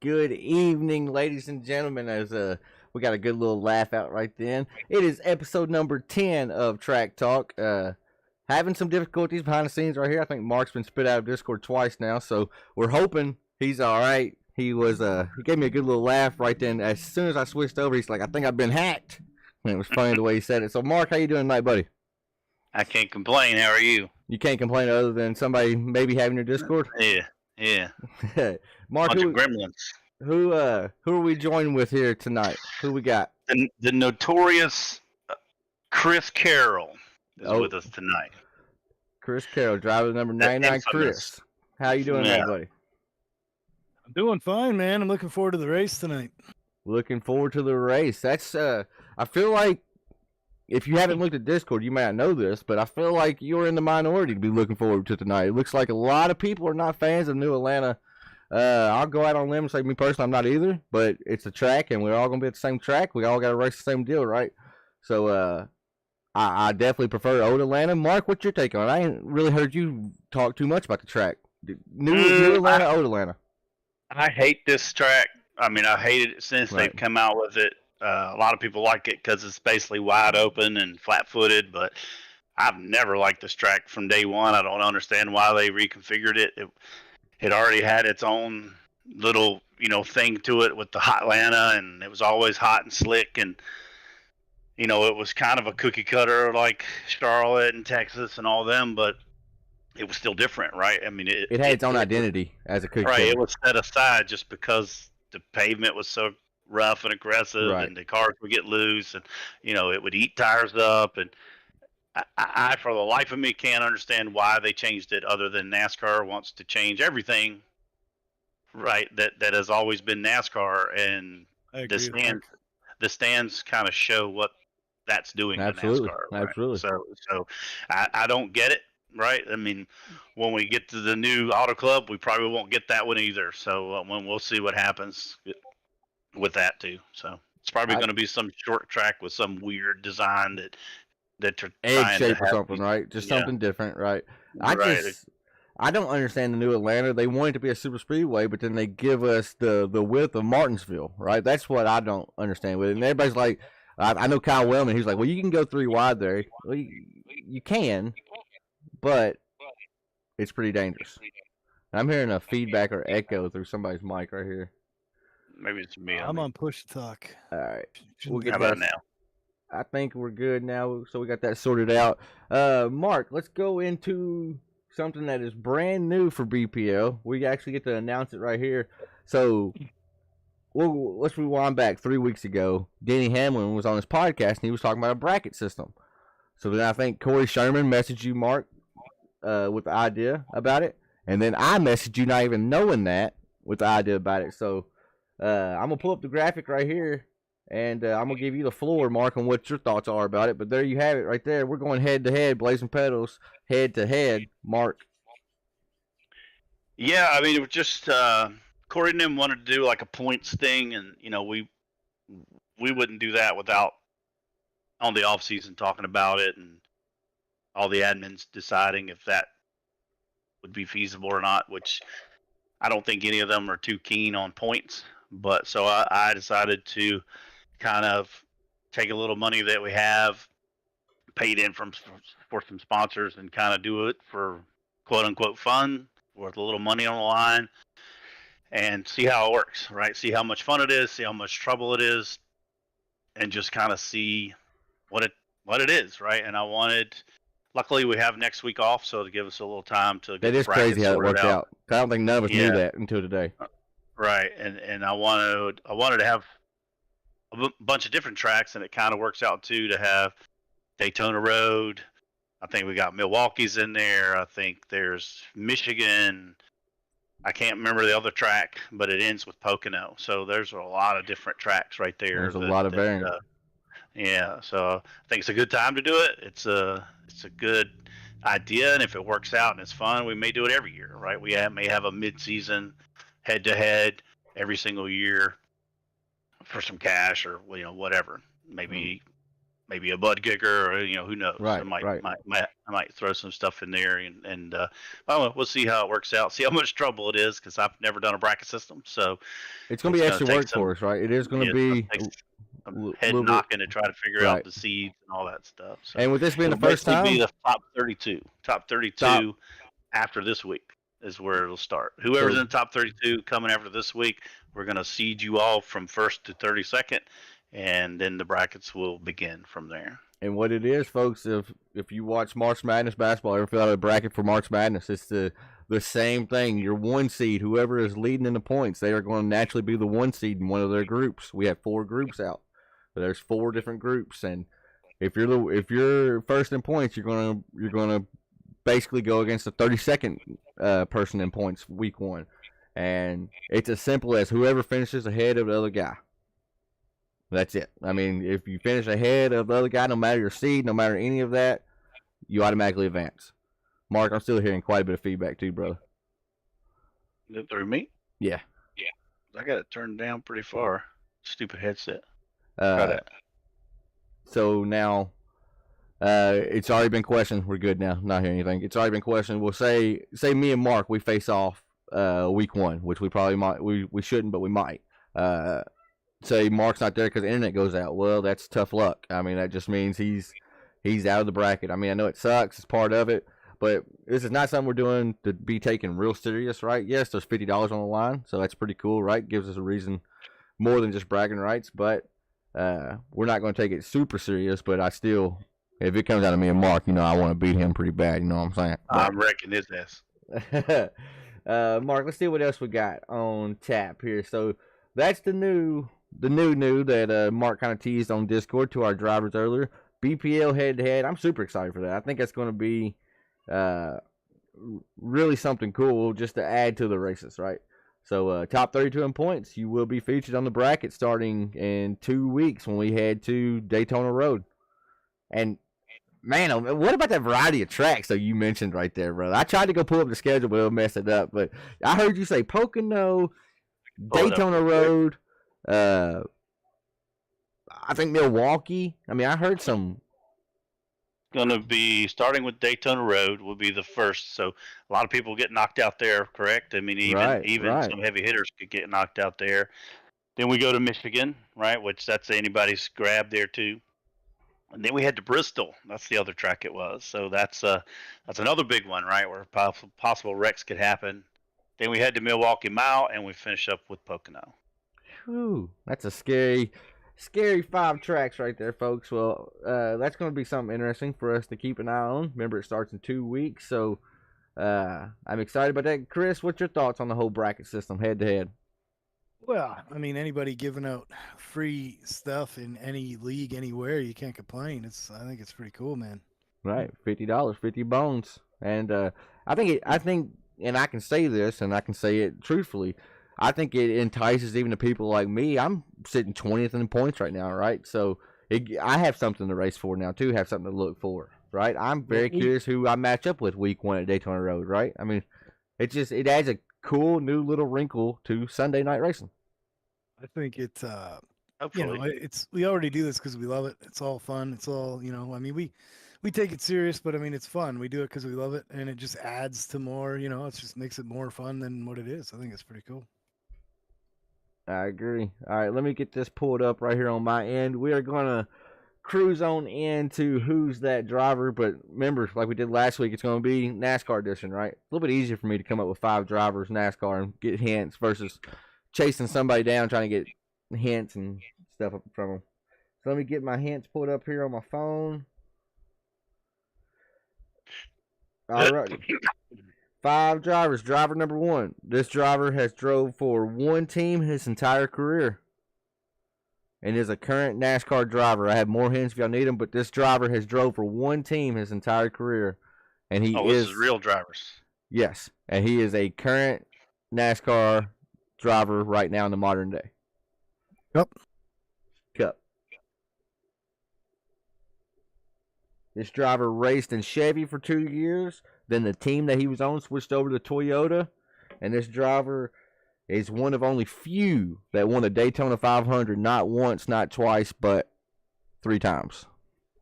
good evening, ladies and gentlemen. As we got a good little laugh out right then. It is episode number 10 of Track Talk. Having some difficulties behind the scenes right here. I think Mark's been spit out of Discord twice now, so we're hoping he's all right. He gave me a good little laugh right then. As soon as I switched over, he's like, "I think I've been hacked." And it was funny the way he said it. So, Mark, how you doing tonight, buddy? I can't complain. How are you? You can't complain other than somebody maybe having your Discord. Yeah. Mark, Bunch of gremlins. Who are we joining with here tonight? Who we got? The notorious Chris Carroll is with us tonight. Chris Carroll, driver number 99. Chris, how you doing, buddy? I'm doing fine, man. I'm looking forward to the race tonight. Looking forward to the race. That's I feel like if you haven't looked at Discord, you may not know this, but I feel like you're in the minority to be looking forward to tonight. It looks like a lot of people are not fans of New Atlanta. I'll go out on a limb and say, me personally, I'm not either, but it's a track, and we're all going to be at the same track. We all got to race the same deal, right? So I definitely prefer Old Atlanta. Mark, what's your take on it? I ain't really heard you talk too much about the track. New Atlanta, Old Atlanta. I hate this track. I mean, I hated it since they've come out with it. A lot of people like it because it's basically wide open and flat-footed, but I've never liked this track from day one. I don't understand why they reconfigured it. It already had its own little, thing to it with the hot Atlanta, and it was always hot and slick, and it was kind of a cookie cutter like Charlotte and Texas and all them, but it was still different, right? I mean, it had its own identity as a cookie cutter. Right, it was set aside just because the pavement was so rough and aggressive, and the cars would get loose, and it would eat tires up, and I for the life of me can't understand why they changed it, other than NASCAR wants to change everything, right? That has always been NASCAR, and the stands kind of show what that's doing to NASCAR. Right? Absolutely. So I don't get it. Right. I mean, when we get to the new Auto Club, we probably won't get that one either. So when we'll see what happens with that too. So it's probably going to be some short track with some weird design that they're egg shape or something, right? Just something different, right? I don't understand the New Atlanta. They want it to be a super speedway, but then they give us the width of Martinsville, right? That's what I don't understand with it. And everybody's like, I know Kyle Wellman. He's like, well, you can go 3 wide there. Well, you can, but it's pretty dangerous. I'm hearing a feedback or echo through somebody's mic right here. Maybe it's me. I'm on push talk. All right. We'll get How about now? I think we're good now, so we got that sorted out. Mark, let's go into something that is brand new for BPL. We actually get to announce it right here. So let's rewind back 3 weeks ago. Denny Hamlin was on his podcast, and he was talking about a bracket system. So then I think Corey Sherman messaged you, Mark, with the idea about it. And then I messaged you not even knowing that with the idea about it. So I'm going to pull up the graphic right here, and I'm going to give you the floor, Mark, on what your thoughts are about it. But there you have it right there. We're going head-to-head, Blazing Pedals, head-to-head. Mark. Yeah, I mean, it was just Corey and them wanted to do like a points thing, and, we wouldn't do that without on the off-season talking about it and all the admins deciding if that would be feasible or not, which I don't think any of them are too keen on points. But so I decided to kind of take a little money that we have paid in for some sponsors and kind of do it for quote unquote fun with a little money on the line and see how it works, right? See how much fun it is, see how much trouble it is, and just kind of see what it is, right? And luckily we have next week off, so to give us a little time to get that is crazy how it worked out. I don't think none of us knew that until today. Right, and I wanted to have a bunch of different tracks, and it kind of works out too to have Daytona Road. I think we got Milwaukee's in there. I think there's Michigan. I can't remember the other track, but it ends with Pocono. So there's a lot of different tracks right there. There's a lot of variants. Yeah, so I think it's a good time to do it. It's a good idea, and if it works out and it's fun, we may do it every year, right? We may have a mid-season head-to-head every single year for some cash or whatever. Maybe maybe a bud kicker, or who knows? Right, I might throw some stuff in there, and I don't know. We'll see how it works out. See how much trouble it is, because I've never done a bracket system, so it's going to be extra work for us, right? It is going to be head knocking to try to figure out the seeds and all that stuff. So and with this being the it'll first time, be the top 32 after this week is where it'll start. Whoever's in the top 32 coming after this week, we're going to seed you all from 1st to 32nd, and then the brackets will begin from there. And what it is, folks, if you watch March Madness basketball, ever fill out a bracket for March Madness, it's the same thing. Your 1 seed, whoever is leading in the points, they are going to naturally be the 1 seed in one of their groups. We have 4 groups out. So there's 4 different groups, and if you're first in points, you're gonna basically go against the 32nd person in points week 1, and it's as simple as whoever finishes ahead of the other guy. That's it. I mean, if you finish ahead of the other guy, no matter your seed, no matter any of that, you automatically advance. Mark, I'm still hearing quite a bit of feedback too, brother. Is it through me? Yeah. I got it turned down pretty far. Stupid headset. So now, it's already been questioned. We're good now. Not hearing anything. It's already been questioned. We'll say me and Mark, we face off week 1, which we probably might. We shouldn't, but we might. Say Mark's not there because the internet goes out. Well, that's tough luck. I mean, that just means he's out of the bracket. I mean, I know it sucks. It's part of it. But this is not something we're doing to be taken real serious, right? Yes, there's $50 on the line, so that's pretty cool, right? Gives us a reason more than just bragging rights, but we're not going to take it super serious. But I still, if it comes out of me and Mark, I want to beat him pretty bad. You know what I'm saying? I'm wrecking his ass. Mark, let's see what else we got on tap here. So that's the new that Mark kind of teased on Discord to our drivers earlier. BPL head-to-head. I'm super excited for that. I think that's going to be really something cool just to add to the races, right? So top 32 in points, you will be featured on the bracket starting in 2 weeks when we head to Daytona Road. And man, what about that variety of tracks that you mentioned right there, brother? I tried to go pull up the schedule, but it'll mess it up. But I heard you say Pocono, Daytona Road, I think Milwaukee. I mean, I heard some. Going to be starting with Daytona Road will be the first. So a lot of people get knocked out there, correct? I mean, even some heavy hitters could get knocked out there. Then we go to Michigan, right, which that's anybody's grab there too. And then we head to Bristol. That's the other track it was. So that's another big one, right, where possible wrecks could happen. Then we head to Milwaukee Mile, and we finish up with Pocono. Whew, that's a scary 5 tracks right there, folks. Well, that's going to be something interesting for us to keep an eye on. Remember, it starts in 2 weeks, so I'm excited about that. Chris, what's your thoughts on the whole bracket system, head-to-head? Well, I mean, anybody giving out free stuff in any league, anywhere, you can't complain. I think it's pretty cool, man. Right, $50, 50 bones, and I think, and I can say this, and I can say it truthfully. I think it entices even the people like me. I'm sitting 20th in points right now, right? So I have something to race for now, too, have something to look for, right? I'm very curious who I match up with week 1 at Daytona Road, right? I mean, it adds a cool new little wrinkle to Sunday night racing. I think it's, we already do this because we love it. It's all fun. It's all, I mean, we take it serious, but I mean, it's fun. We do it because we love it, and it just adds to more, it just makes it more fun than what it is. I think it's pretty cool. I agree. All right, let me get this pulled up right here on my end. We are going to cruise on into who's that driver, but remember, like we did last week, it's going to be NASCAR edition, right? A little bit easier for me to come up with 5 drivers NASCAR and get hints versus chasing somebody down trying to get hints and stuff from them. So let me get my hints pulled up here on my phone. All right. 5 drivers. Driver number 1. This driver has drove for one team his entire career and is a current NASCAR driver. I have more hints if y'all need them, but this driver has drove for one team his entire career, and this is real drivers. Yes, and he is a current NASCAR driver right now in the modern day. Cup. This driver raced in Chevy for 2 years. Then the team that he was on switched over to Toyota. And this driver is one of only few that won a Daytona 500, not once, not twice, but 3 times.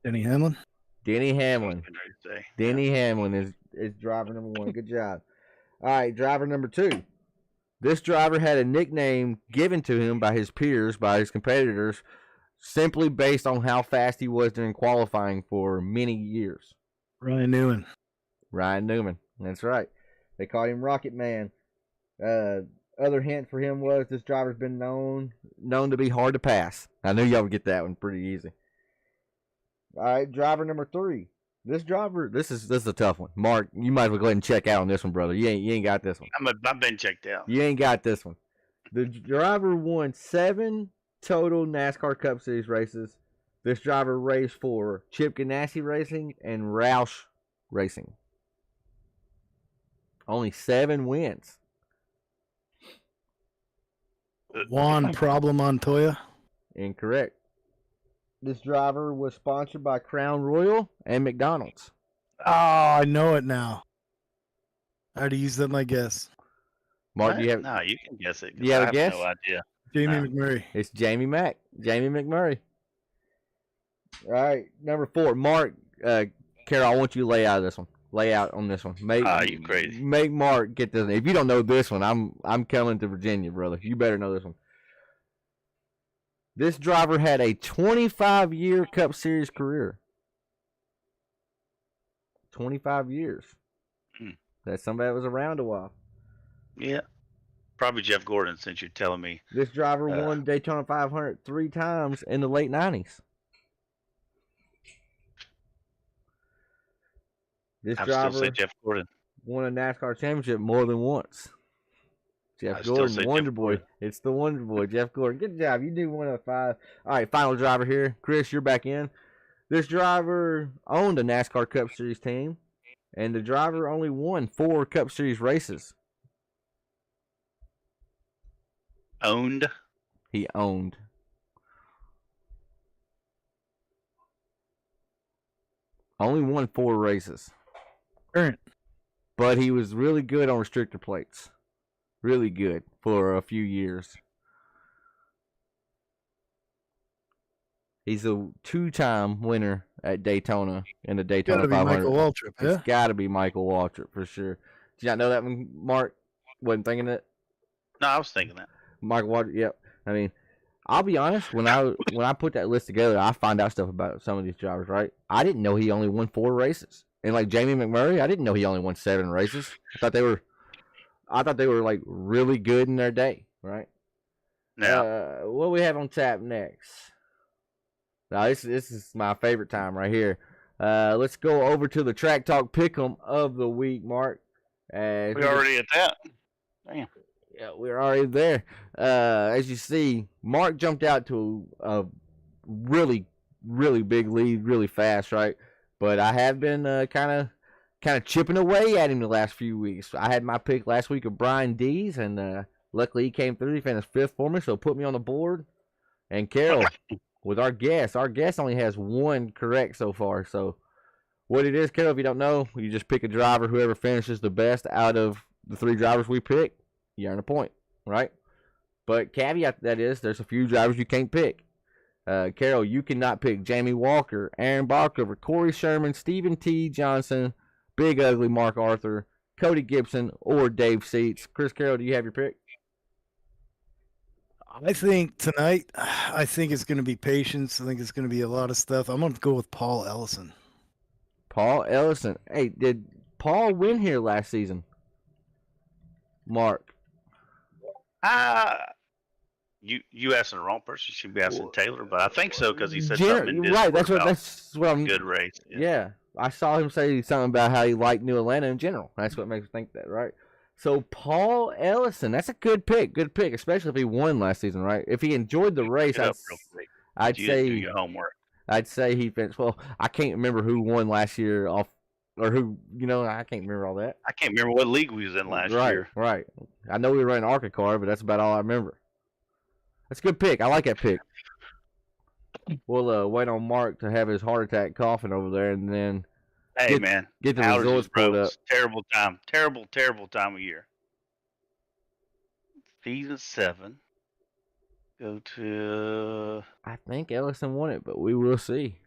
Denny Hamlin. Denny I was Hamlin. getting ready to say. Denny Hamlin is driver number 1. Good job. All right, driver number 2. This driver had a nickname given to him by his peers, by his competitors, simply based on how fast he was during qualifying for many years. Ryan Newman. Ryan Newman. That's right. They called him Rocket Man. Other hint for him was this driver's been known to be hard to pass. I knew y'all would get that one pretty easy. All right, driver number 3. This driver, this is a tough one. Mark, you might as well go ahead and check out on this one, brother. You ain't got this one. I've been checked out. You ain't got this one. The driver won 7 total NASCAR Cup Series races. This driver raced for Chip Ganassi Racing and Roush Racing. Only 7 wins. Juan Problem Montoya. Incorrect. This driver was sponsored by Crown Royal and McDonald's. Oh, I know it now. I already used that my guess. Mark, do you have? No, you can guess it. You have I a have guess? no idea. Jamie McMurray. It's Jamie McMurray. All right, number 4, Mark. Carroll, I want you to lay out on this one. You crazy. Make Mark get this. If you don't know this one, I'm coming to Virginia, brother. You better know this one. This driver had a 25-year Cup Series career. 25 years. That's somebody that was around a while. Yeah. Probably Jeff Gordon, since you're telling me. This driver won Daytona 500 3 times in the late 90s. This driver still say Jeff Gordon. Won a NASCAR championship more than once. Jeff Gordon, Wonder Boy. It's the Wonder Boy, Jeff Gordon. Good job. You do 1 out of 5. All right, final driver here. Chris, you're back in. This driver owned a NASCAR Cup Series team, and the driver only won 4 Cup Series races. Owned? He owned. Only won 4 races. Current. But he was really good on restrictor plates. Really good for a few years. He's a 2-time winner at Daytona in the Daytona 500. Michael Waltrip, yeah? It's got to be Michael Waltrip for sure. Did you not know that one, Mark? Wasn't thinking it? No, I was thinking that. Michael Waltrip, yep. I mean, I'll be honest. When I put that list together, I find out stuff about some of these drivers, right? I didn't know he only won 4 races. And like Jamie McMurray, I didn't know he only won 7 races. I thought they were like really good in their day, right? Yeah. What do we have on tap next? Now this is my favorite time right here. Let's go over to the Track Talk Pick'em of the week, Mark. We're already at that. Damn. Yeah, we're already there. As you see, Mark jumped out to a really, really big lead, really fast, right? But I have been kind of chipping away at him the last few weeks. I had my pick last week of Brian Dees, and luckily he came through. He finished 5th for me, so put me on the board. And Carroll, with our guest only has 1 correct so far. So what it is, Carroll, if you don't know, you just pick a driver. Whoever finishes the best out of the 3 drivers we pick, you earn a point, right? But caveat to that is there's a few drivers you can't pick. Carroll, you cannot pick Jamie Walker, Aaron Barkover, Corey Sherman, Stephen T. Johnson, Big Ugly Mark Arthur, Cody Gibson, or Dave Seats. Chris Carroll, do you have your pick? I think tonight, it's going to be patience. I think it's going to be a lot of stuff. I'm going to go with Paul Ellison. Paul Ellison. Hey, did Paul win here last season? Mark. You asking the wrong person. You should be asking Taylor, but I think so because he said something. Right, that's what I'm. Good race. Yeah, I saw him say something about how he liked New Atlanta in general. That's what makes me think that, right? So Paul Ellison, that's a good pick, especially if he won last season, right? If he enjoyed the race, I'd say do your homework. I'd say he finished. Well, I can't remember who won last year off, or who, I can't remember all that. I can't remember what league we was in last year. Right. I know we were running ARCA car, but that's about all I remember. That's a good pick. I like that pick. We'll wait on Mark to have his heart attack coughing over there, and then get the results pulled up. Terrible time of year. Season 7. Go to. I think Ellison won it, but we will see.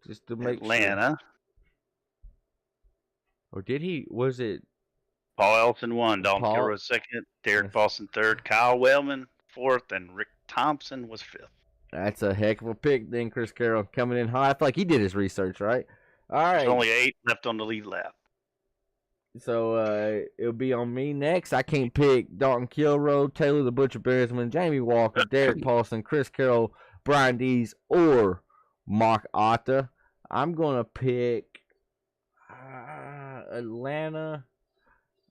Just to make Atlanta. Sure. Or did he? Was it? Paul Ellison won. Dalton Carroll was second. Derek Paulson third. Kyle Wellman fourth, and Rick Thompson was fifth. That's a heck of a pick, then. Chris Carroll coming in high. I feel like he did his research, right? All right. There's only 8 left on the lead lap. So it'll be on me next. I can't pick Dalton Kilroy, Taylor the Butcher Bearsman, Jamie Walker, Derek Paulson, Chris Carroll, Brian Dees, or Mark Otta. I'm going to pick Atlanta.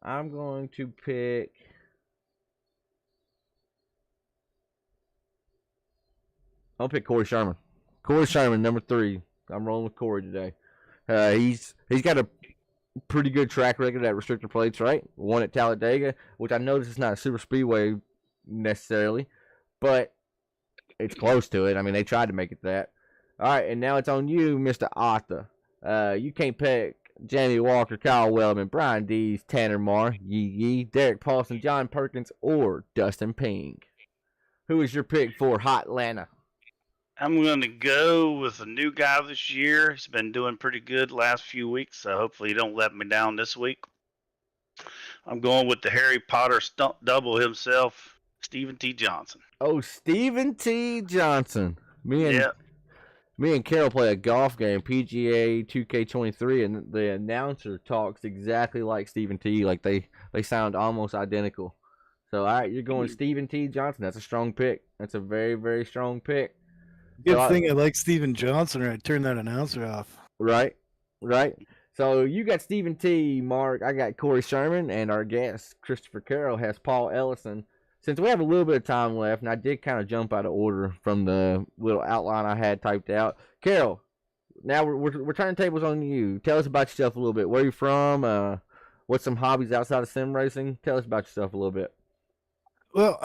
I'm going to pick I'll pick Corey Sherman. Corey Sherman, number 3. I'm rolling with Corey today. He's got a pretty good track record at restrictor plates, right? Won at Talladega, which I notice is not a super speedway necessarily, but it's close to it. I mean, they tried to make it that. All right, and now it's on you, Mr. Otta. You can't pick Jamie Walker, Kyle Wellman, Brian Dees, Tanner Marr, Yee, Derek Paulson, John Perkins, or Dustin Pink. Who is your pick for Hot Atlanta? I'm going to go with a new guy this year. He's been doing pretty good the last few weeks, so hopefully he don't let me down this week. I'm going with the Harry Potter stunt double himself, Stephen T. Johnson. Oh, Stephen T. Johnson. Me and Carroll play a golf game, PGA 2K23, and the announcer talks exactly like Stephen T. Like they sound almost identical. So, all right, you're going Stephen T. Johnson. That's a strong pick. That's a very, very strong pick. Good thing I like Steven Johnson, or I'd turn that announcer off. Right. So you got Stephen T, Mark. I got Corey Sherman, and our guest, Christopher Carroll, has Paul Ellison. Since we have a little bit of time left, and I did kind of jump out of order from the little outline I had typed out. Carroll, now we're turning tables on you. Tell us about yourself a little bit. Where you from? What's some hobbies outside of sim racing? Tell us about yourself a little bit. Well,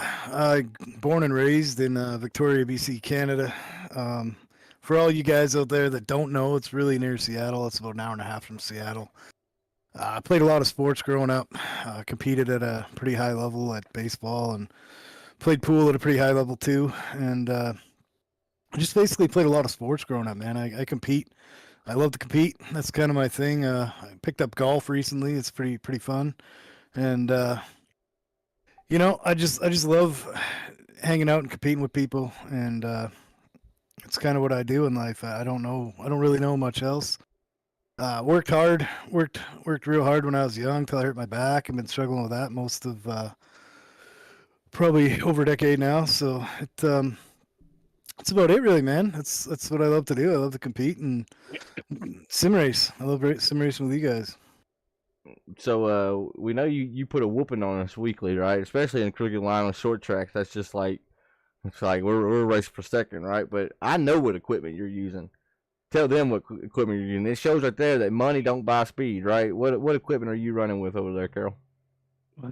born and raised in Victoria, BC, Canada. For all you guys out there that don't know, it's really near Seattle. It's about an hour and a half from Seattle. I played a lot of sports growing up. Competed at a pretty high level at baseball, and played pool at a pretty high level too. And just basically played a lot of sports growing up, man. I compete. I love to compete. That's kind of my thing. I picked up golf recently. It's pretty fun. And I just love hanging out and competing with people, and it's kind of what I do in life. I don't really know much else. Worked real hard when I was young till I hurt my back. I've been struggling with that most of probably over a decade now. So it's about it, really, man. That's what I love to do. I love to compete and sim race. I love sim racing with you guys. So we know you put a whooping on us weekly, right? Especially in crooked line on short tracks. That's just like we're racing for second, right? But I know what equipment you're using. Tell them what equipment you're using. It shows right there that money don't buy speed, right? What equipment are you running with over there, Carroll?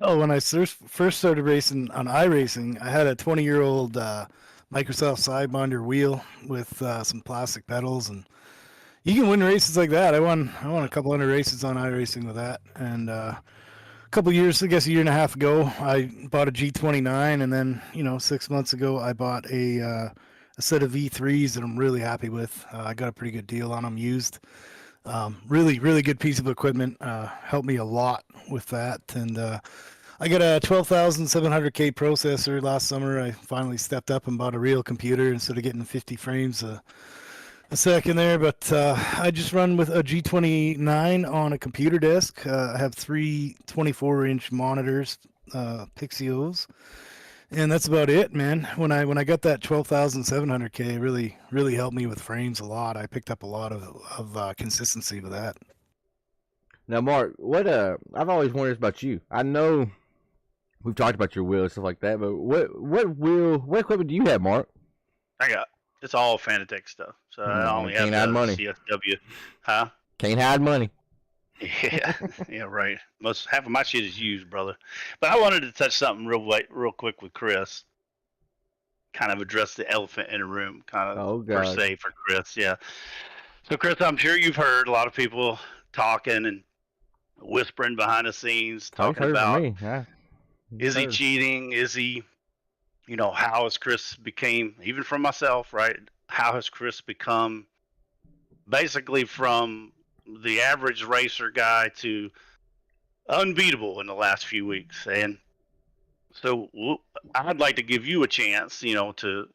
Oh, when I first started racing on iRacing, I had a 20-year-old Microsoft Sidewinder wheel with some plastic pedals, and you can win races like that. I won a couple hundred races on iRacing with that, and a couple years, I guess a year and a half ago, I bought a G29, and then 6 months ago I bought a set of V3s that I'm really happy with. I got a pretty good deal on them used. Really, really good piece of equipment. Helped me a lot with that, and I got a 12,700K processor last summer. I finally stepped up and bought a real computer instead of getting 50 frames a second there, but I just run with a G29 on a computer desk. I have 3 24-inch monitors, Pixios, and that's about it, man. When I got that 12,700K, really helped me with frames a lot. I picked up a lot of consistency with that. Now, Mark, what I've always wondered about you. I know we've talked about your wheel and stuff like that, but what equipment do you have, Mark? It's all Fanatec stuff. So I only have hide money. CSW. Huh? Can't hide money. Yeah, right. Half of my shit is used, brother. But I wanted to touch something real quick with Chris. Kind of address the elephant in the room, per se for Chris. Yeah. So Chris, I'm sure you've heard a lot of people talking and whispering behind the scenes, talking about is he cheating? Is he? How has Chris became, even from myself, right? How has Chris become basically from the average racer guy to unbeatable in the last few weeks. And so I'd like to give you a chance, to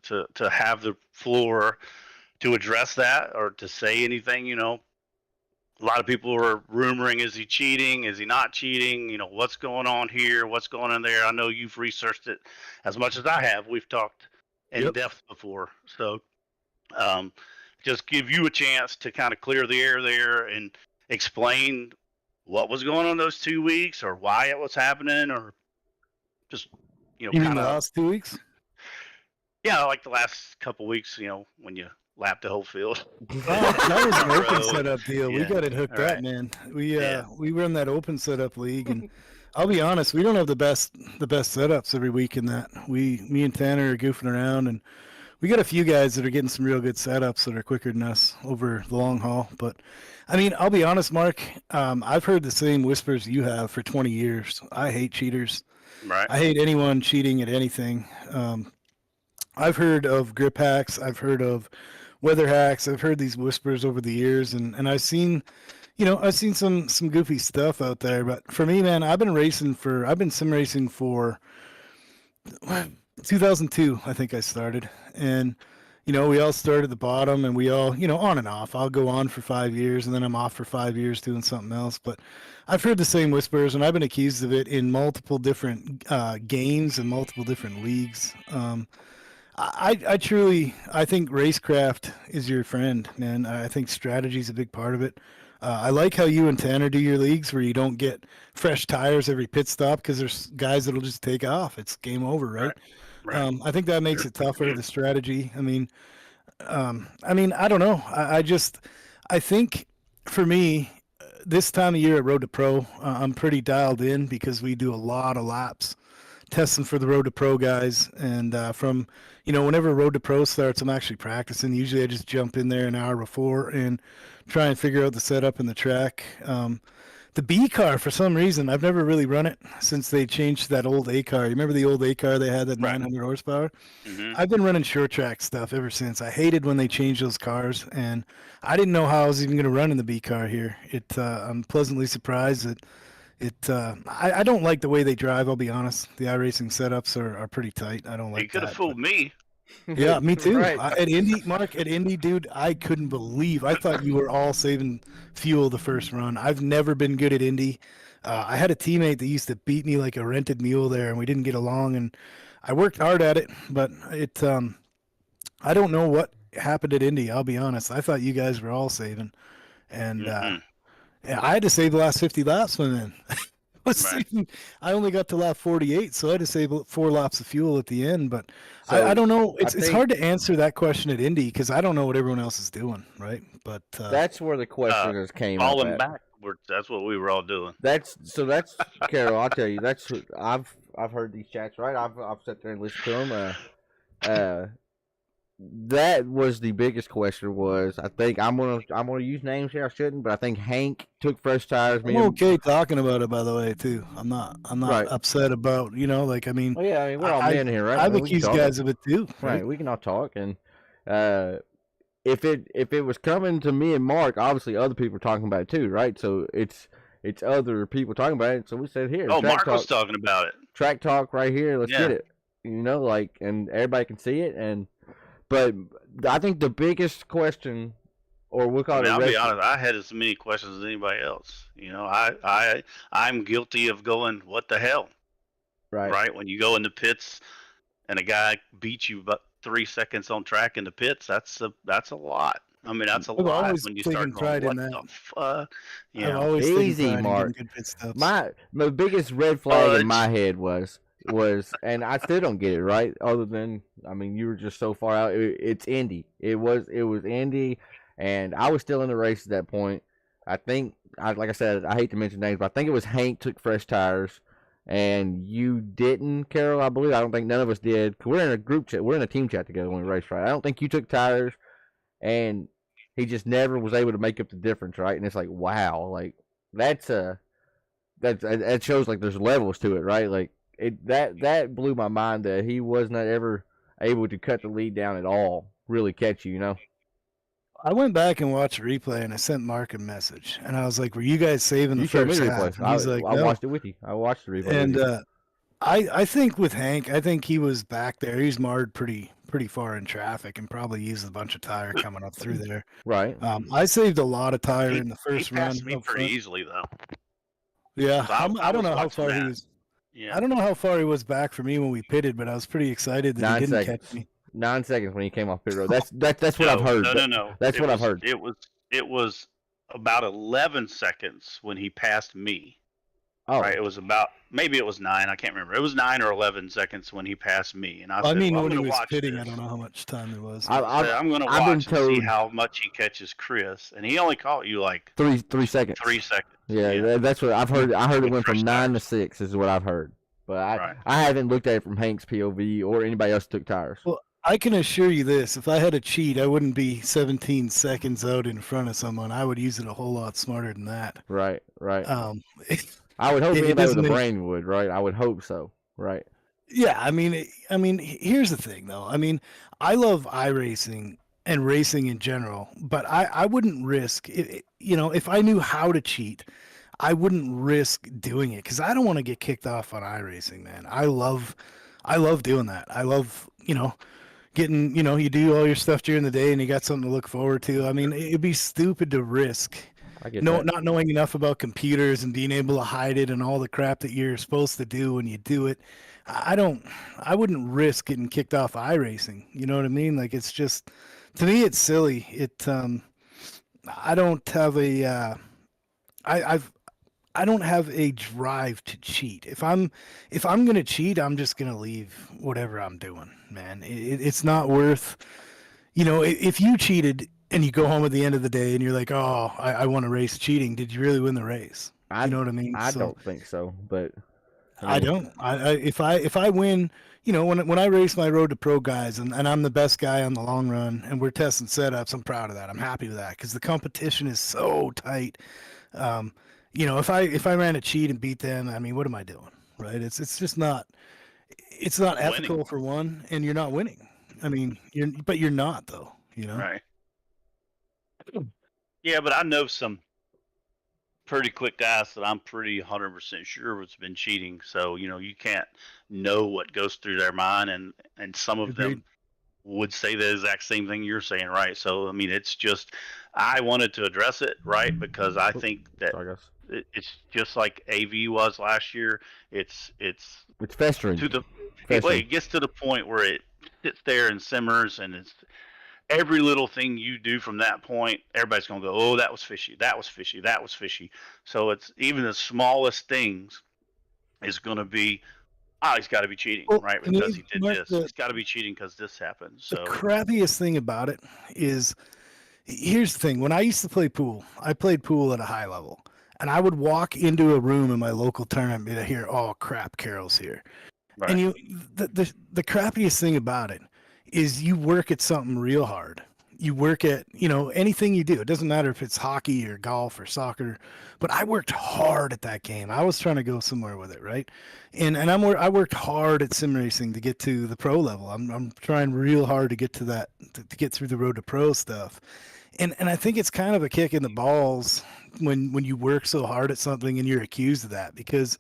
have the floor to address that or to say anything. A lot of people are rumoring, is he cheating? Is he not cheating? What's going on here? What's going on there? I know you've researched it as much as I have. We've talked in depth before. So just give you a chance to kind of clear the air there and explain what was going on those 2 weeks or why it was happening, or just, you mean the last 2 weeks? Yeah, like the last couple weeks, when you lapped the whole field. That was an open setup deal. Yeah. We got it hooked up, man. We run that open setup league, and I'll be honest, we don't have the best setups every week in that. Me and Tanner are goofing around, and we got a few guys that are getting some real good setups that are quicker than us over the long haul. But I mean, I'll be honest, Mark, I've heard the same whispers you have for 20 years. I hate cheaters. Right. I hate anyone cheating at anything. I've heard of grip hacks. I've heard of weather hacks. I've heard these whispers over the years, and I've seen, some goofy stuff out there. But for me, man, I've been sim racing for 2002. I think I started, and we all start at the bottom, and we all, on and off. I'll go on for 5 years, and then I'm off for 5 years doing something else. But I've heard the same whispers, and I've been accused of it in multiple different games and multiple different leagues. I think racecraft is your friend, man. I think strategy is a big part of it. I like how you and Tanner do your leagues where you don't get fresh tires every pit stop because there's guys that'll just take off. It's game over, right? Right. I think that makes it tougher, the strategy. I mean, I don't know. I think for me, this time of year at Road to Pro, I'm pretty dialed in because we do a lot of laps testing for the Road to Pro guys. And from, whenever Road to Pro starts, I'm actually practicing. Usually I just jump in there an hour before and try and figure out the setup and the track. The B car, for some reason, I've never really run it since they changed that old A car. You remember the old A car they had, that 900 horsepower? Mm-hmm. I've been running short track stuff ever since. I hated when they changed those cars, and I didn't know how I was even going to run in the B car here. I'm pleasantly surprised that I don't like the way they drive, I'll be honest. The iRacing setups are pretty tight. I don't like that. You could have fooled me. Yeah, me too. Right. At Indy, dude, I couldn't believe. I thought you were all saving fuel the first run. I've never been good at Indy. I had a teammate that used to beat me like a rented mule there, and we didn't get along. And I worked hard at it, but I don't know what happened at Indy. I'll be honest. I thought you guys were all saving, and I had to save the last 50 laps when I only got to lap 48, so I had to save 4 laps of fuel at the end. But so I don't know. It's hard to answer that question at Indy because I don't know what everyone else is doing, right? But that's where the questioners came. Falling backwards. That's what we were all doing. That's Carroll. I'll tell you. That's I've heard these chats. Right. I've sat there and listened to them. That was the biggest question. Was I think I'm gonna use names here. I shouldn't, but I think Hank took fresh tires. I'm okay talking about it, by the way, too. I'm not right. upset about we're all men here, right? I've accused guys of it too, right? We can all talk, and if it was coming to me and Mark, obviously other people are talking about it too, right? So it's other people talking about it. So we said here. Oh, Mark was talking about it. Track talk right here. Let's get it. And everybody can see it, But I think the biggest question, or we'll call it. I'll be honest. I had as many questions as anybody else. I'm guilty of going, what the hell? Right. When you go in the pits, and a guy beats you about 3 seconds on track in the pits, that's a lot. I mean, that's a lot when you start going, what the fuck? Easy, Mark. My biggest red flag in my head was, and I still don't get it, right? Other than, you were just so far out. It's Indy. It was Indy, and I was still in the race at that point. I think, like I said, I hate to mention names, but I think it was Hank took fresh tires, and you didn't, Carroll, I believe. I don't think none of us did. Cause we're in a group chat. We're in a team chat together when we race, right? I don't think you took tires, and he just never was able to make up the difference, right? And it's like, wow, like that shows like there's levels to it, right? Like, that blew my mind that he was not ever able to cut the lead down at all, really catch you, I went back and watched a replay, and I sent Mark a message, and I was like, "Were you guys saving the You showed me first the half?" replay. And he's like, I "No." watched it with you. I watched the replay And with you. I think with Hank, I think he was back there. He's marred pretty far in traffic, and probably used a bunch of tire coming up through there. Right. I saved a lot of tire in the He first run. passed me up pretty front. easily though. Yeah, 'Cause I don't was know how watching far he that. was. Yeah. I don't know how far he was back for me when we pitted, but I was pretty excited that 9 he didn't seconds. catch me. 9 seconds when he came off pit road. That's what I've heard. No. That's what I've heard. It was about 11 seconds when he passed me. Oh, Right. It was about, maybe it was 9. I can't remember. It was 9 or 11 seconds when he passed me, and I said, mean, well, when I'm he going to was watch pitting, this. I don't know how much time there was. I'm going to I've been watch and see told- how much he catches Chris, and he only caught you like 3 seconds. 3 seconds. Yeah, that's what I've heard. I heard it went from Fresh 9 to tires. 6 is what I've heard. But Right. I haven't looked at it from Hank's POV or anybody else took tires. Well, I can assure you this: if I had a cheat, I wouldn't be 17 seconds out in front of someone. I would use it a whole lot smarter than that. Right. I would hope it anybody with doesn't a make- brain would, right? I would hope so, right? Yeah, I mean, here's the thing, though. I mean, I love iRacing and racing in general, but I wouldn't risk it. You know, if I knew how to cheat, I wouldn't risk doing it because I don't want to get kicked off on iRacing, man. I love doing that. I love, getting, you do all your stuff during the day and you got something to look forward to. I mean, it'd be stupid to risk I get that. not knowing enough about computers and being able to hide it and all the crap that you're supposed to do when you do it. I wouldn't risk getting kicked off iRacing. You know what I mean? Like, it's just, to me, it's silly. I don't have a, I don't have a drive to cheat. If I'm gonna cheat, I'm just gonna leave whatever I'm doing, man. It's not worth, if you cheated and you go home at the end of the day and you're like, oh, I won a race cheating. Did you really win the race? You know what I mean? I don't think so, but I don't. If I win, when I race my road to pro guys and I'm the best guy on the long run and we're testing setups, I'm proud of that. I'm happy with that because the competition is so tight. If I ran a cheat and beat them, I mean, what am I doing? Right? It's just not. It's not ethical Winning. for one, and you're not winning. I mean, you're not though. Right. Yeah, but I know some pretty quick guys that I'm pretty 100% sure has been cheating. So you can't know what goes through their mind, and some of them would say the exact same thing you're saying, right? So I mean, it's just, I wanted to address it, right, because I think that it's just like AV was last year. It's festering. It gets to the point where it sits there and simmers, and it's every little thing you do from that point, everybody's gonna go, oh, that was fishy, that was fishy, that was fishy. So it's even the smallest things is gonna be, he's got to be cheating, right? Because he did this. He's got to be cheating because this happened. So the crappiest thing about it is, here's the thing. When I used to play pool, I played pool at a high level, and I would walk into a room in my local tournament and hear, "Oh crap, Carroll's here." right. And the crappiest thing about it is you work at something real hard. You work at, anything you do. It doesn't matter if it's hockey or golf or soccer, but I worked hard at that game. I was trying to go somewhere with it, right? And I worked hard at sim racing to get to the pro level. I'm trying real hard to get to that, to get through the road to pro stuff. And I think it's kind of a kick in the balls when you work so hard at something and you're accused of that, because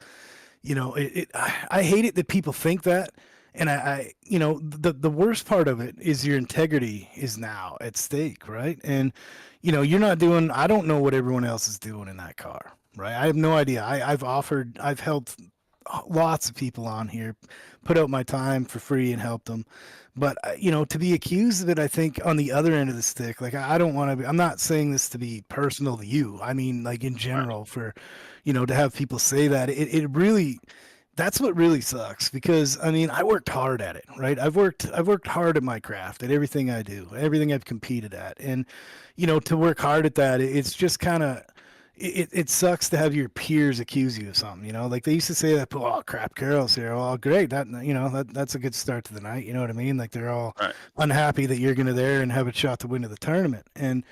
I hate it that people think that. And the worst part of it is your integrity is now at stake, right? And, you're not doing, I don't know what everyone else is doing in that car, right? I have no idea. I've helped lots of people on here, put out my time for free and helped them. But, to be accused of it, I think on the other end of the stick, like, I don't want to be, I'm not saying this to be personal to you. I mean, like, in general, for, to have people say that, it really, that's what really sucks, because I mean, I worked hard at it, right? I've worked hard at my craft, at everything I do, everything I've competed at. And, to work hard at that, it's just kind of, it sucks to have your peers accuse you of something, like they used to say that, oh crap, Carroll's here. Well, great. That, that's a good start to the night. You know what I mean? Like, they're all unhappy that you're going to there and have a shot to win to the tournament. And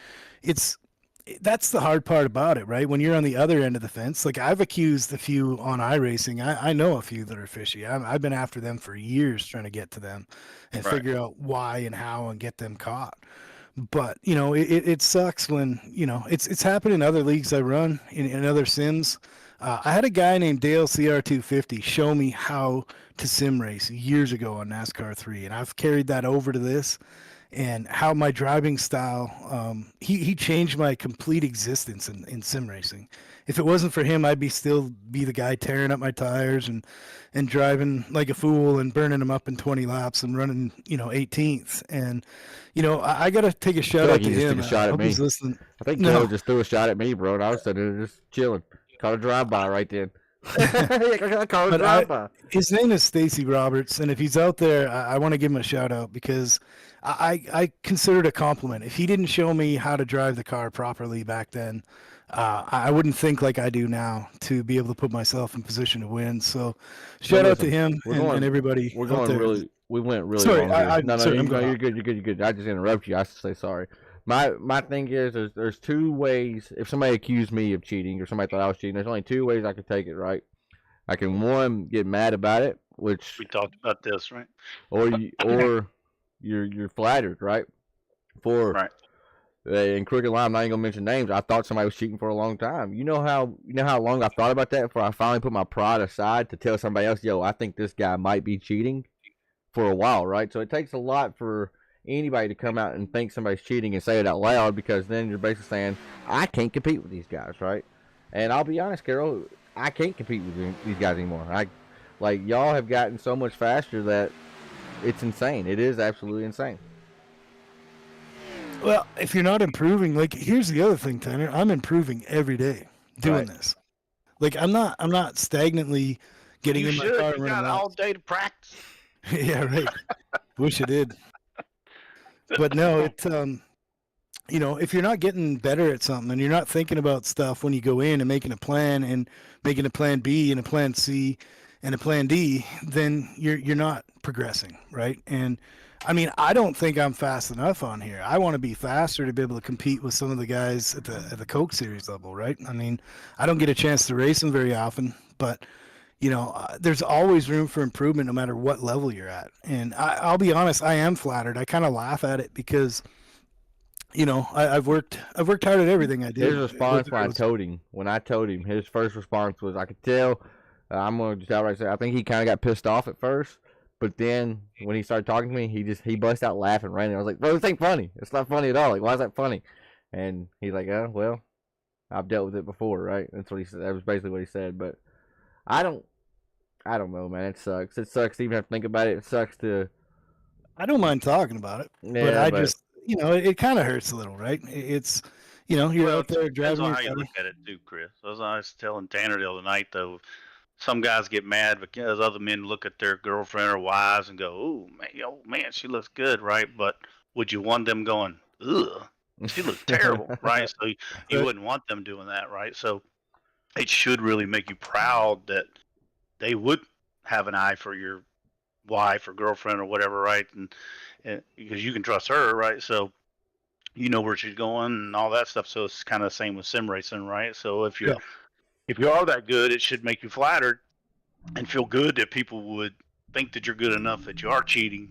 that's the hard part about it, right? When you're on the other end of the fence, like I've accused a few on iRacing. I know a few that are fishy. I've been after them for years, trying to get to them and figure out why and how and get them caught. But it sucks when it's happened in other leagues I run in other sims. I had a guy named Dale CR250 show me how to sim race years ago on NASCAR 3, and I've carried that over to this. And how my driving style, he changed my complete existence in sim racing. If it wasn't for him, I'd still be the guy tearing up my tires and driving like a fool and burning them up in 20 laps and running 18th. And I got to take a shout out to him. I hope he's listening. I think Carroll just threw a shot at me, bro, and I was sitting there just chilling. Caught a drive-by right then. His name is Stacy Roberts, and if he's out there, I want to give him a shout out because I consider it a compliment. If he didn't show me how to drive the car properly back then, I wouldn't think like I do now to be able to put myself in position to win. So shout out to him and everybody. We went really long. You're good. I just interrupt you. I say sorry. My thing is there's two ways. If somebody accused me of cheating or somebody thought I was cheating, there's only two ways I could take it, right? I can, one, get mad about it, which we talked about this, right? Or you're flattered, right? In Crooked Line, I'm not even gonna mention names. I thought somebody was cheating for a long time. You know how long I thought about that before I finally put my pride aside to tell somebody else, yo, I think this guy might be cheating, for a while, right? So it takes a lot for anybody to come out and think somebody's cheating and say it out loud, because then you're basically saying, I can't compete with these guys, right? And I'll be honest, Carroll, I can't compete with these guys anymore. Y'all have gotten so much faster that it's insane. It is absolutely insane. Well, if you're not improving, here's the other thing, Tanner. I'm improving every day doing this. I'm not stagnantly getting in my car. You got all day to practice. Yeah, right. Wish I did. But no, it's if you're not getting better at something and you're not thinking about stuff when you go in and making a plan and making a plan B and a plan C and a plan D, then you're not progressing, right? And I mean, I don't think I'm fast enough on here. I want to be faster to be able to compete with some of the guys at the Coke Series level, right? I mean, I don't get a chance to race them very often, but there's always room for improvement no matter what level you're at. And I'll be honest, I am flattered. I kind of laugh at it because, I've worked hard at everything I did. His response when I told him, his first response was, I could tell, I'm going to just outright say, I think he kind of got pissed off at first. But then when he started talking to me, he bust out laughing, right? And I was like, bro, this ain't funny. It's not funny at all. Why is that funny? And he's like, oh, well, I've dealt with it before, right? That's what he said. That was basically what he said. But I don't know, man. It sucks. It sucks to even have to think about it. It sucks to. I don't mind talking about it, but just, it kind of hurts a little, right? It's, you're out there driving. Depends on how you look at it too, Chris. As I was telling Tanner the other night, though, some guys get mad because other men look at their girlfriend or wives and go, "Oh man, she looks good," right? But would you want them going, "Ugh, she looks terrible," right? So you wouldn't want them doing that, right? So it should really make you proud that they would have an eye for your wife or girlfriend or whatever, right? And because you can trust her, right? So you know where she's going and all that stuff. So it's kind of the same with sim racing, right? So if you are that good, it should make you flattered and feel good that people would think that you're good enough that you are cheating.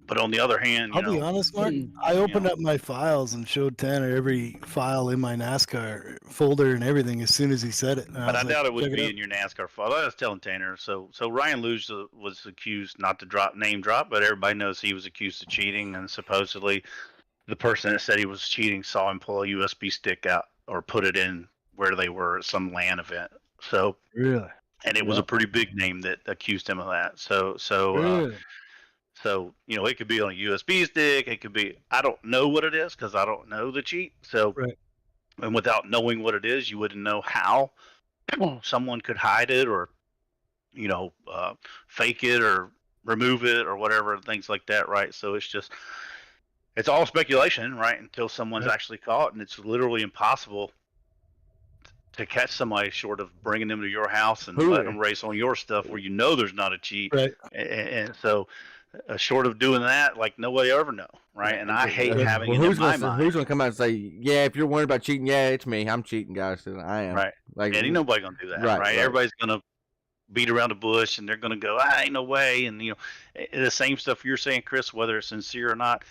But on the other hand, I'll be honest, Mark. I opened up my files and showed Tanner every file in my NASCAR folder and everything as soon as he said it. But I doubt it would be in your NASCAR file. I was telling Tanner. So Ryan Luge was accused, not to name drop, but everybody knows he was accused of cheating, and supposedly the person that said he was cheating saw him pull a USB stick out or put it in where they were at some LAN event. So really, and it was a pretty big name that accused him of that. So it could be on a USB stick. It could be, I don't know what it is because I don't know the cheat. So, and without knowing what it is, you wouldn't know how someone could hide it or, fake it or remove it or whatever, things like that, right? So it's all speculation, right? Until someone's actually caught, and it's literally impossible to catch somebody short of bringing them to your house and letting them race on your stuff where there's not a cheat. Right. And so short of doing that, nobody ever know, right? And I hate having it in my mind. Who's going to come out and say, yeah, if you're worried about cheating, yeah, it's me. I'm cheating, guys. I am. Right. Ain't nobody going to do that, right? Everybody's going to beat around the bush, and they're going to go, ain't no way. And, the same stuff you're saying, Chris, whether it's sincere or not,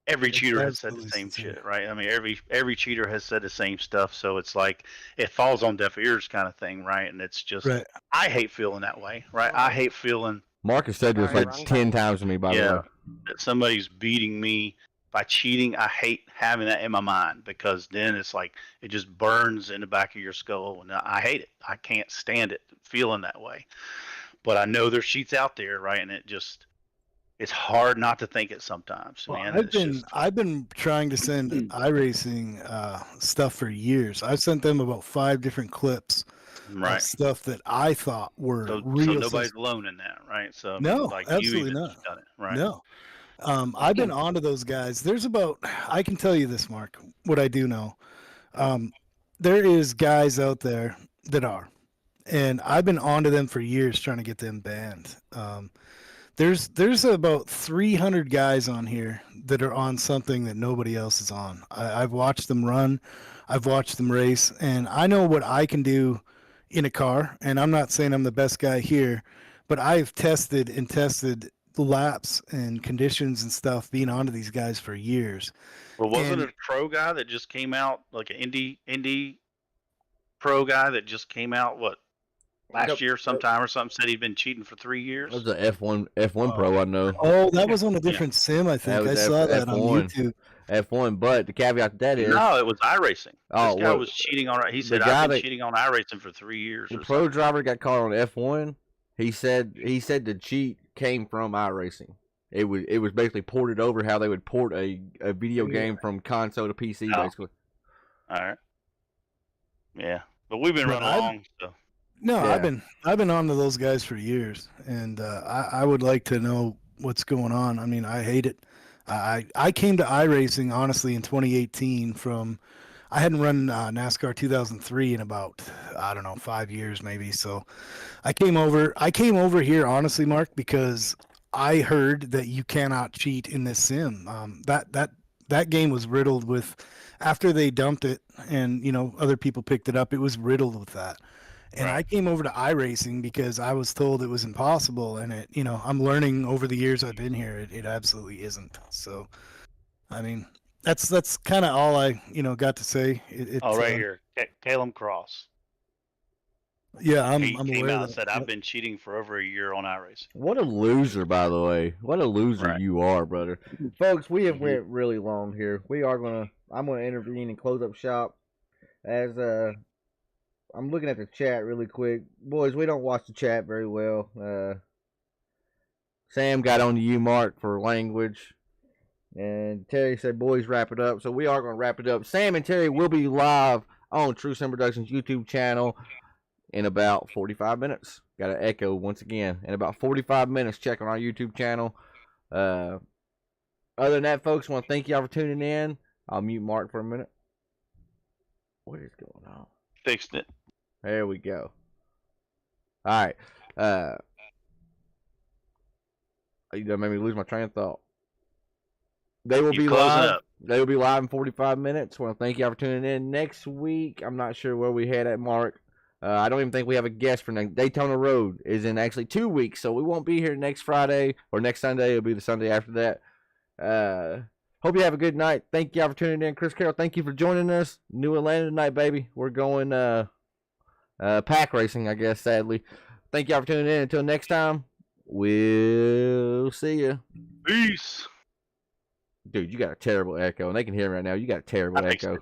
every It's cheater has said the absolutely same sincere. shit, right? I mean, every cheater has said the same stuff, so it's like it falls on deaf ears, kind of thing, right? And it's just, Right. I hate feeling that way, right? I hate feeling, Marcus said this Sorry, like wrong 10 button. times to me, by the yeah, way. that somebody's beating me by cheating. I hate having that in my mind, because then it's like it just burns in the back of your skull, and I hate it. I can't stand it, feeling that way. But I know there's cheats out there, right? And it's hard not to think it sometimes, Well, man. I've It's been just I've been trying to send iRacing stuff for years. I've sent them about 5 different clips of right. stuff that I thought were So real. nobody's alone in that, right? So I mean, No, like you absolutely even not. done it, right? No. I've been onto those guys. There's about, I can tell you this, Mark, what I do know. There is guys out there that are, and I've been onto them for years trying to get them banned. There's about 300 guys on here that are on something that nobody else is on. I've watched them run, I've watched them race, and I know what I can do in a car. And I'm not saying I'm the best guy here, but I've tested and tested laps and conditions and stuff being onto these guys for years. Well, wasn't And it a pro guy that just came out, like an indie pro guy that just came out last year sometime or something, said he'd been cheating for 3 years? That was an F1 pro I know. oh, that was on a different sim, I think. was I saw that on F1. YouTube. F1, but the caveat to that is No, it was iRacing. Oh, This guy well, was cheating on. He the said, guy "I've been that- cheating on iRacing for 3 years." the or pro something. driver got caught on F1. He said the cheat came from iRacing. It was basically ported over how they would port a video game from console to PC, Oh. basically. All right. Yeah, but we've been But running along. So No, Yeah. I've been on to those guys for years, and I would like to know what's going on. I mean, I hate it. I came to iRacing honestly in 2018 from I hadn't run NASCAR 2003 in about, I don't know, 5 years maybe. So I came over here honestly, Mark, because I heard that you cannot cheat in this sim. That game was riddled with, after they dumped it and other people picked it up, it was riddled with that. And Right. I came over to iRacing because I was told it was impossible, and I'm learning over the years I've been here, it absolutely isn't. So, I mean, that's kind of all I got to say. right here, Calum Cross. Yeah, I'm He came aware out of and said, that. "I've been cheating for over a year on iRacing." What a loser, by the way. What a loser Right. you are, brother. Folks, we have Mhm. went really long here. I'm gonna intervene and close up shop. As I'm looking at the chat really quick. Boys, we don't watch the chat very well. Sam got on to you, Mark, for language. And Terry said, boys, wrap it up. So we are going to wrap it up. Sam and Terry will be live on True Sim Productions YouTube channel in about 45 minutes. Got an echo once again. In about 45 minutes, check on our YouTube channel. Other than that, folks, I want to thank y'all for tuning in. I'll mute Mark for a minute. What is going on? Fixed it. There we go. All right. You done made me lose my train of thought. They will be closing live. up. They will be live in 45 minutes. I want to thank y'all for tuning in. Next week, I'm not sure where we head at, Mark. I don't even think we have a guest for next. Daytona Road is in actually 2 weeks, so we won't be here next Friday or next Sunday. It'll be the Sunday after that. Hope you have a good night. Thank y'all for tuning in. Chris Carroll, thank you for joining us. New Atlanta tonight, baby. We're going pack racing, I guess, sadly. Thank y'all for tuning in. Until next time, we'll see you. Peace. Dude, you got a terrible echo, and they can hear me right now. You got a terrible I fixed echo. it.